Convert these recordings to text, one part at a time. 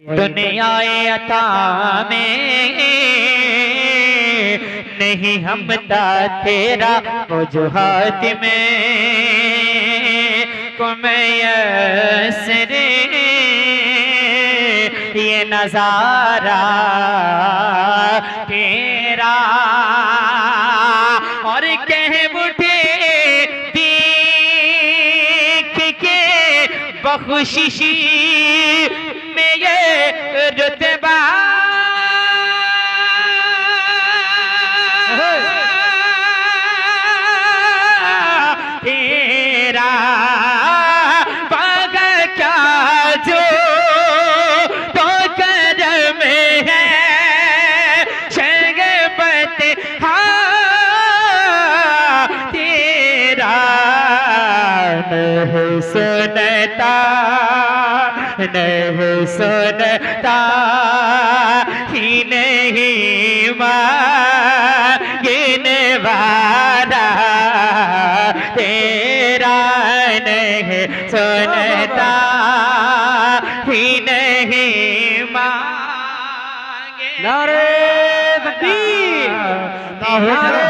दुनियाए अता में नहीं हमदा तेरा वजुहात में कुमयसरे ये नजारा तेरा और कह उठे देख के बख्शिशी में ये रुतबा तेरा पागल क्या जो तो करम है शगबत हाँ तेरा नहीं सुनता नहीं सुनता ही नहीं मांगने वाला तेरा नहीं सुनता ही नहीं मांगे। नारे तकबीर, नारे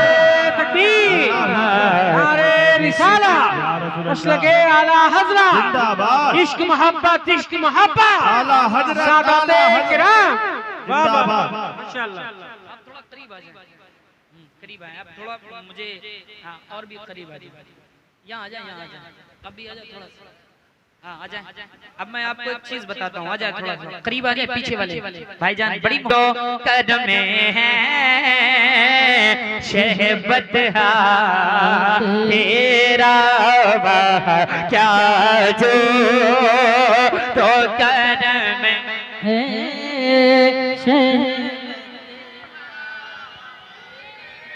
तकबीर, नारे रिसाला, मसलके आला हजरा, इश्क मोहब्बत आला हजरा, सादाते किराम, वाह वाह माशाअल्लाह। आप थोड़ा करीब आ जाए, करीब आए आप थोड़ा मुझे, हाँ और भी करीब आ जाए, यहाँ आ जाए, अब भी आ जाए थोड़ा, हाँ आ जाए। अब मैं आपको एक चीज बताता हूँ, आ जाए थोड़ा करीब आ जाए, पीछे वाले भाईजान बड़ी तो कदम है शहबत तेरा वाह क्या जो तो कदम है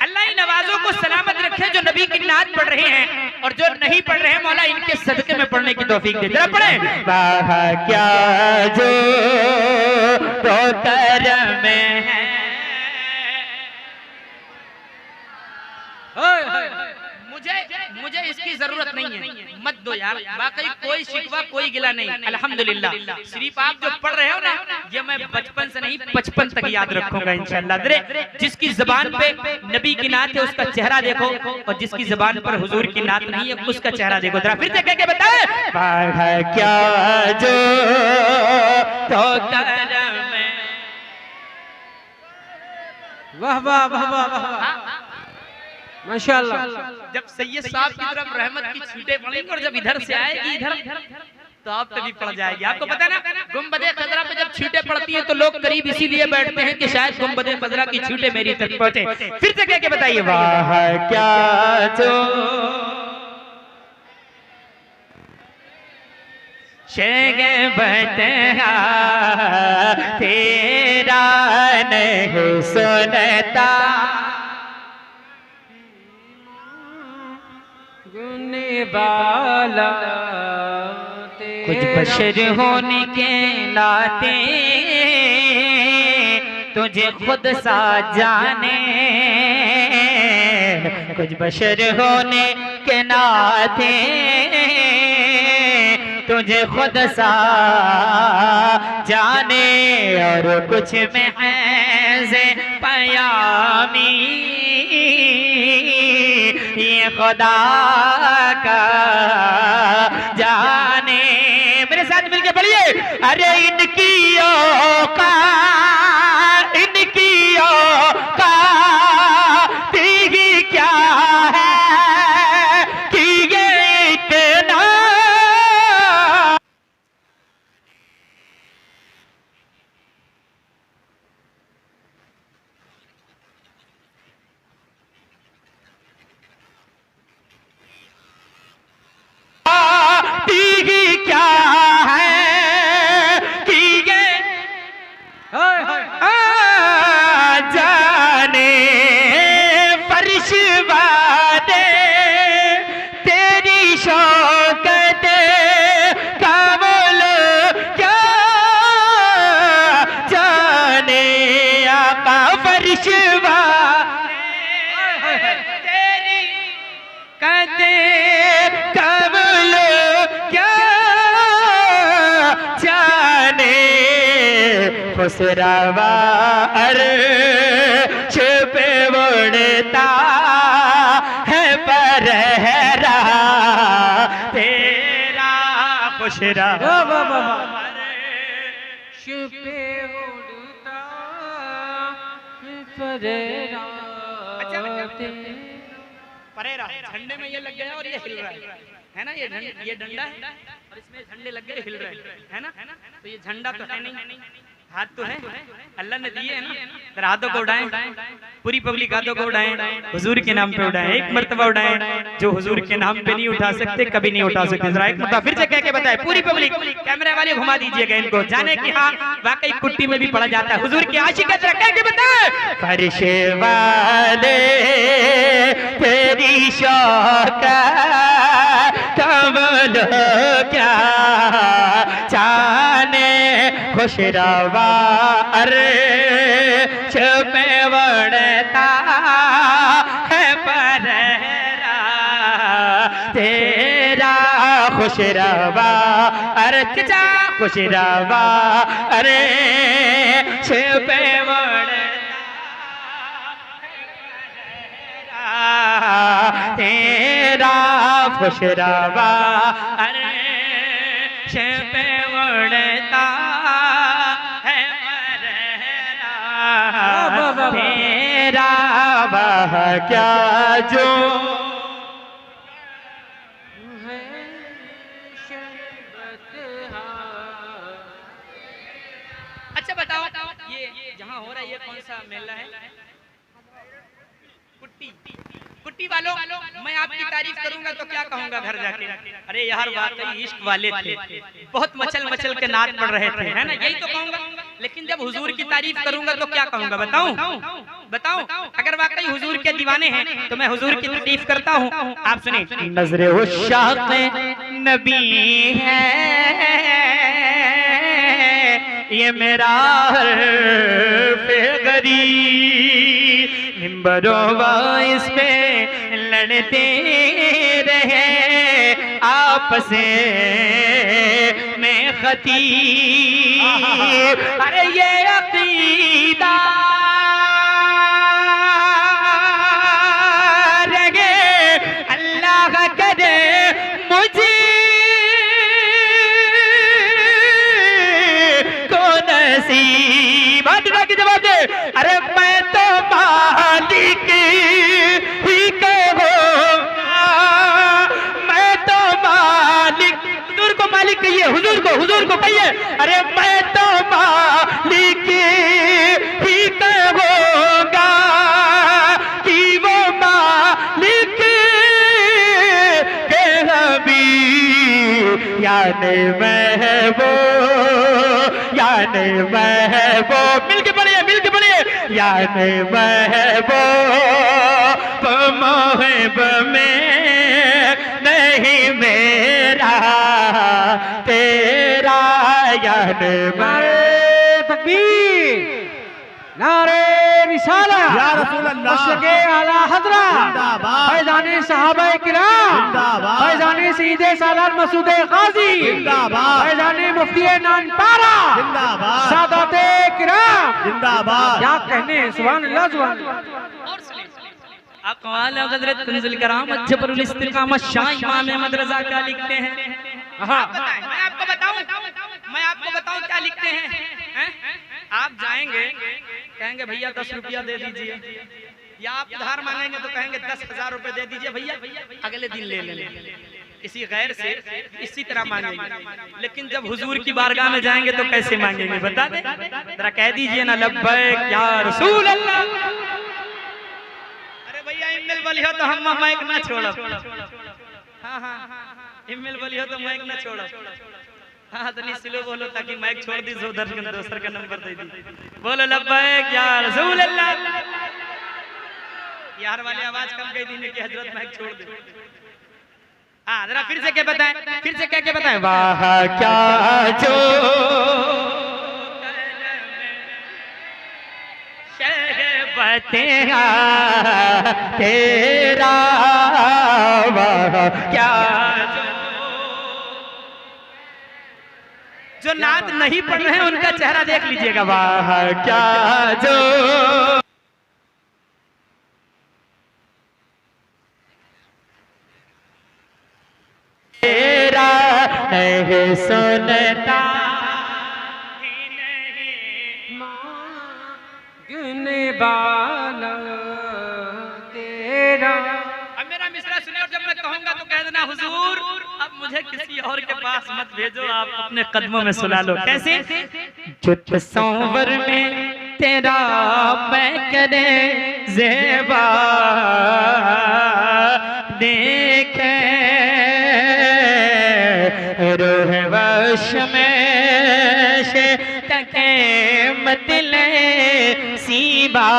अल्लाह इन नवाजों को सलामत रखे जो नबी की नात पढ़ रहे हैं, और जो नहीं पढ़ रहे हैं मौला इनके सदके में पढ़ने की तौफीक दे। जरा पढ़े वाह क्या जो तो करम है। मुझे इसकी जरूरत नहीं है, मत दो यार, वाकई कोई शिकवा कोई गिला नहीं, अल्हम्दुलिल्लाह। सिर्फ आप जो पढ़ रहे हो ना, ये मैं बचपन से नहीं 55 तक याद रखूंगा इंशाअल्लाह। जिसकी जबान पे नबी की नात है उसका चेहरा देखो, और जिसकी जबान पर हुजूर की नात नहीं है उसका चेहरा देखो। जरा फिर से कह के बताए वाह क्या जो तो करम है। वाह वाह वाह वाह वाह माशाअल्लाह। जब सैयद साहब की तरफ रहमत की छींटे पड़ेंगी और जब इधर से आएगी इधर, तो आप तभी पड़ जाएगी। आपको पता है ना, गुंबदे खजरा पे जब छींटे पड़ती हैं तो लोग करीब इसीलिए बैठते हैं कि शायद गुंबदे खजरा की छींटे मेरी तक पहुंचे। फिर से कह के बताइए वाह क्या जो शगबत तेरा नहीं सुनता गुने वाला कुछ बशर होने के नाते तुझे खुद सा जाने, कुछ बशर होने के नाते तुझे खुद सा जाने, और कुछ में है पयामी ये खुदा का जाने। मेरे साथ मिलके पढ़िए, अरे इनकी औकात ही क्या है कि ये इतना क्या है कि ये जाने फर्श वाले तेरी शौकत का बोलो क्या जाने आका फर्श वाले तेरी कहते कबल क्या जाने खुसरवा अर्श पे उड़ता है पहरा तेरा खुशरवा पे उड़ता परेरा परेरा झंडे में ये लग गया और ये हिल रहा है ना, ये डंडा है और इसमें झंडे लग गए हिल रहे है ना, तो ये झंडा तो है नहीं, हाथ तो है, अल्लाह ने दिए है ना, फिर हाथों को उड़ाएं, पूरी पब्लिक हाथों को उड़ाएं, हुजूर के नाम पे उड़ाएं, एक मर्तबा उड़ाएं, जो हुजूर के नाम पे नहीं उठा सकते कभी नहीं उठा सकते, जरा एक मर्तबा फिर से कह के बताएं, पूरी पब्लिक कैमरे वाले घुमा दीजिएगा इनको, जाने की हाँ वाकई कुट्टी में भी पड़ा जाता है, हुजूर की आशिक है, कह के बताएं। फर्श वाले तेरी शौकत कमल क्या जाने खुशरवा अर्श पे उड़ता है पहरा तेरा खुशरवा अर्श जा खुशरवा अर्श पे उड़ता तेरा खुशरवा अर्श पे उड़ता तेरा वह क्या जो अच्छा बताओ ये जहाँ हो रहा है ये कौन सा मेला है? कुट्टी वालों, मैं आपकी तारीफ करूंगा तो क्या कहूंगा घर जाके, अरे यार वाकई इश्क वाले थे, बहुत मचल मचल के नाच पड़ रहे थे, है ना, यही तो कहूंगा। लेकिन जब हुजूर की तारीफ करूंगा तो क्या कहूंगा बताऊं? अगर वाकई हुजूर के दीवाने हैं तो मैं हुजूर की तारीफ करता हूं। आप सुने, नजरे उश्शाक़ नबी है ये मेरा गरीब, मिंबरों इस पे लड़ते रहे आपस में खतीब, अरे ये अकीदा रगे अल्लाह करे मुझे को नसीब। अल्लाह की जवाब दे, अरे मैं तो मालिक ही कहूँगा, मैं तो मालिक, हुजूर को मालिक कहिए, हुजूर को कहिए, अरे मैं तो मालिक ही कहूँगा कि वो मालिक के हबीब यानी महबूब, मिलके पढ़िए यानी महबूब मोहब में नहीं मेरा तेरा यानी तकबीर, नारे रिसाला, या रसूल अल्लाह, मशरक़े आला हज़रा, फैज़ाने सहाबाए किराम, फैज़ाने सईदे सालार मसूदे ग़ाज़ी, फैज़ाने मुफ्ती नानपारा, सादाते किराम, क्या कहने, सुभान अल्लाह सुभान अल्लाह। अक़वाल हज़रत कंज़ुल करामत जबरुल इस्तिक़ामत शाह इमाम अहमद रज़ा क्या लिखते हैं? हाँ मैं आपको बताऊं क्या लिखते हैं? आप जाएंगे कहेंगे भैया 10 रुपया दे दीजिए, या आप उधार मांगेंगे तो कहेंगे 10,000 रुपए दे दीजिए भैया, अगले दिन ले लेंगे, किसी गैर से इसी तरह मांगेंगे। लेकिन जब हुजूर की बारगाह में जाएंगे तो कैसे मांगेंगे बता दे, जरा कह दीजिए ना, लब्बैक या रसूल अल्लाह। अरे भैया इमेल वाली हो तो हम माइक ना छोड़ो, हाँ इमेल वाली हो तो माइक ना छोड़ो, हाँ तो नहीं स्लो बोलो ताकि माइक छोड़ दी, दोसर का नंबर दे दी, बोलो लब्बैक या रसूल अल्लाह। यार वाली आवाज कम गई थी कि हजरत माइक छोड़ दे। हाँ जरा फिर से क्या बताएं, वाह क्या जो शहबतिया तेरा, वाह क्या जो नात नहीं पढ़ रहे हैं उनका चेहरा देख लीजिएगा। वाह क्या जो तेरा नहीं सुनता मांगने वाला तेरा। अब मेरा मिसरा सुने और जब मैं कहूंगा तो कह देना हुजूर अब मुझे किसी और के पास मत भेजो, आप अपने कदमों में सुला लो। कैसे? जो तस्वर में तेरा मैं करे ज़ेबा देखे रूह वश में से तके मतले सीबा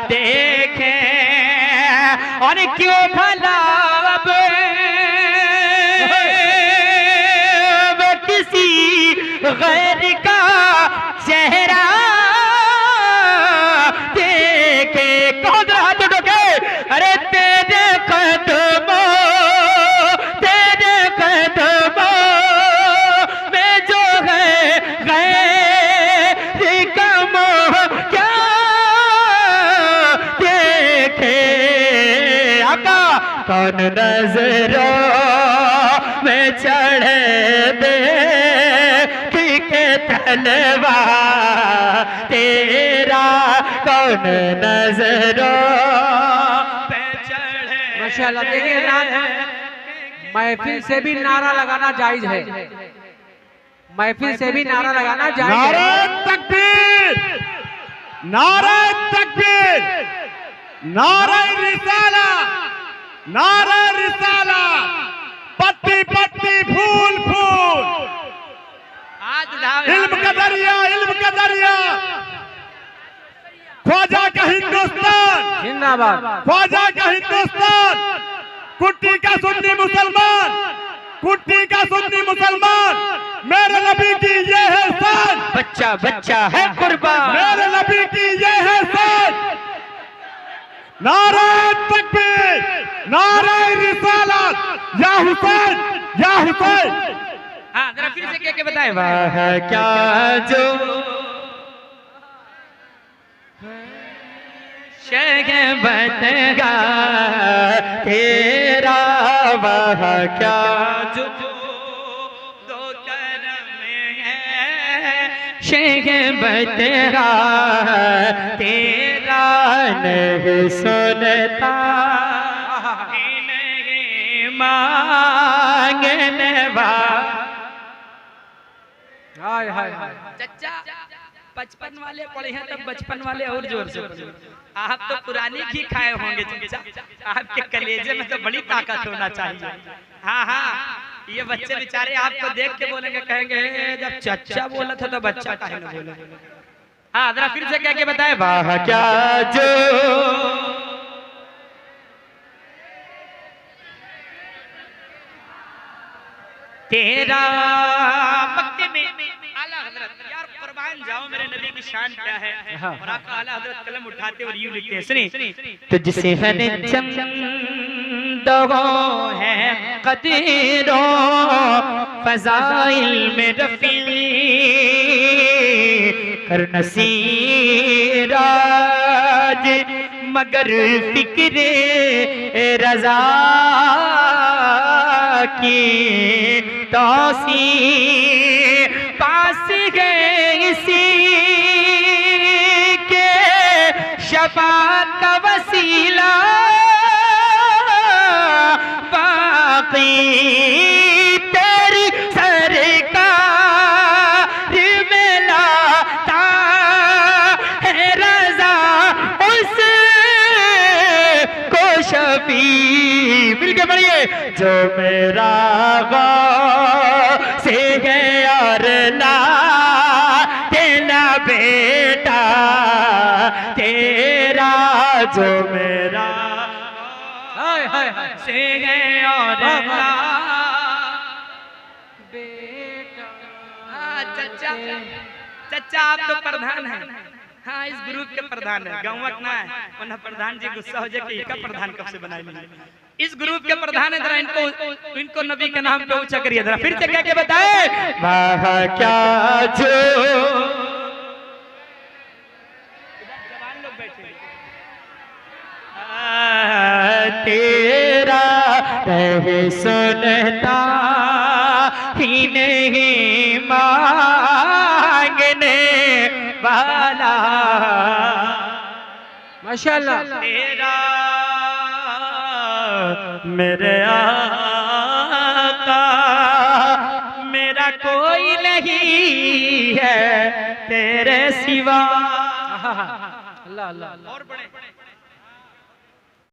देखे और क्यों भला अब किसी गैर का चेहरा देखे। कौन हाथ उठोगे? अरे तेरे कदमों में जो है गैर का मोह क्या देखे। आका कौन नजरों में चढ़े दे के तलवा तेरा कौन नजरों पे चढ़े। माशाल्लाह देखिए महफिल से भी नारा लगाना जायज है, महफिल से भी नारा लगाना जायज है। नारे तकबीर, नारे तकबीर, नारे रिसाला, नारे रिसाला, पत्ती पत्ती फूल फूल, इल्म का दरिया, इल्म का दरिया, ख्वाजा का हिंदुस्तान जिंदाबाद, ख्वाजा का हिंदुस्तान, कुट्टी का सुन्नी मुसलमान, कुट्टी का सुन्नी मुसलमान, मेरे नबी की ये है शान, बच्चा बच्चा है कुर्बान, मेरे नबी की ये है शान। नारे तकबीर, नारे रिसालत, या हुसैन, या हुसैन। हाँ जरा फिर से क्या बताए। वाह क्या जो शेख बनेगा तेरा, वाह क्या जो दो करम है शेख बनेगा तेरा नहीं सुनता नहीं मांगने वाला। हाय हाय हाय। चच्चा 55 वाले पढ़े हैं तब बचपन वाले और जोर से पढ़े। आप तो पुरानी घी खाए होंगे चच्चा, आपके कलेजे में तो बड़ी ताकत होना चाहिए। हाँ हाँ ये बच्चे बेचारे आपको देख के बोलेंगे, कहेंगे जब चच्चा बोला था तो बच्चा काहे न बोला। हाँ जरा फिर से क्या बताए। वाह क्या जो तेरा मक्के में आला हजरत यार कुर्बान जाओ मेरे नबी की शान क्या है। और आपका आला हजरत कलम उठाते और यूं लिखते हैं, सुनिए। तुझसे हर चमदो है कदीरों फजाइल में रफी कर नसीराज मगर फिक्रे रजा की तौसी पास गए इसी के शफात का वसीला बाकी तेरी सरकार में लाता है रजा उस को शफी। मिलके पढ़िए। जो मेरा से है और ना तेरा बेटा तेरा, जो मेरा हाय हाय हाय से है और ना बेटा। चच्चा चच्चा आप तो प्रधान हैं। हाँ इस ग्रुप के प्रधान है, गाँव ना है वरना प्रधान जी गुस्सा हो जाए कि इसका प्रधान कब से बनाए नहीं। इस ग्रुप के प्रधान है, जरा इनको नबी के नाम पे ऊंचा करिए जरा, फिर से क्या क्या बताए। वाह क्या जो तेरा रह सुनता ही नहीं मांगने वाला माशाल्लाह। तेरा मेरे आका मेरा कोई नहीं है तेरे सिवा। अल्लाह अल्लाह। और बड़े